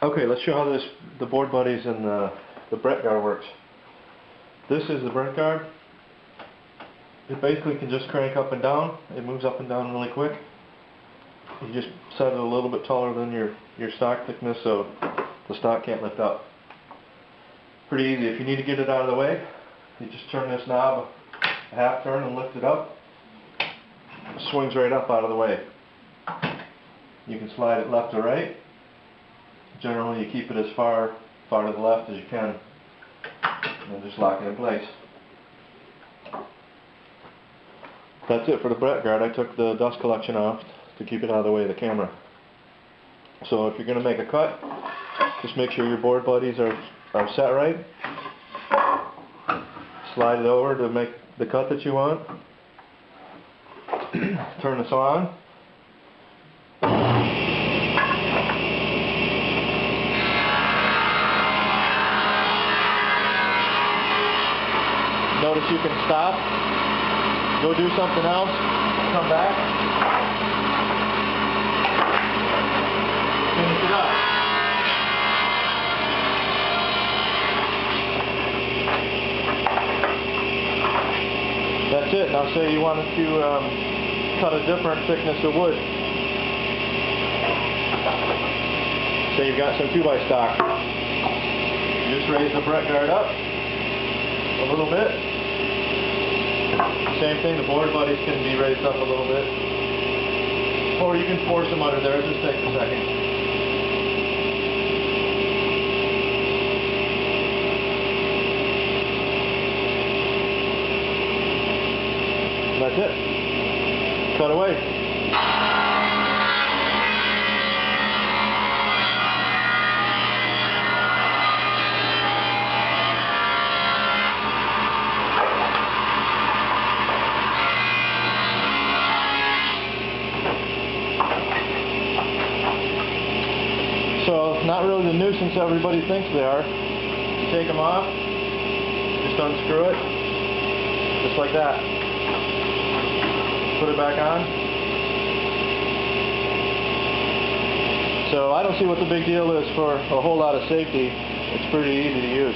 Okay, let's show how the board buddies and the Brett guard works. This is the Brett guard. It basically can just crank up and down. It moves up and down really quick. You just set it a little bit taller than your stock thickness so the stock can't lift up. Pretty easy. If you need to get it out of the way, you just turn this knob a half turn and lift it up. It swings right up out of the way. You can slide it left or right. Generally you keep it as far to the left as you can and just lock it in place. That's it for the Brett guard. I took the dust collection off to keep it out of the way of the camera. So if you're going to make a cut, just make sure your board buddies are set right. Slide it over to make the cut that you want. Turn this on. Notice you can stop, go do something else, come back, finish it up. That's it. Now say you wanted to cut a different thickness of wood. Say you've got some 2x stock. You just raise the Brett guard up a little bit. Same thing, the board buddies can be raised up a little bit. Or you can force them under there, it just takes a second. That's it. Cut away. So, not really the nuisance everybody thinks they are. You take them off, just unscrew it, just like that. Put it back on. So I don't see what the big deal is for a whole lot of safety. It's pretty easy to use.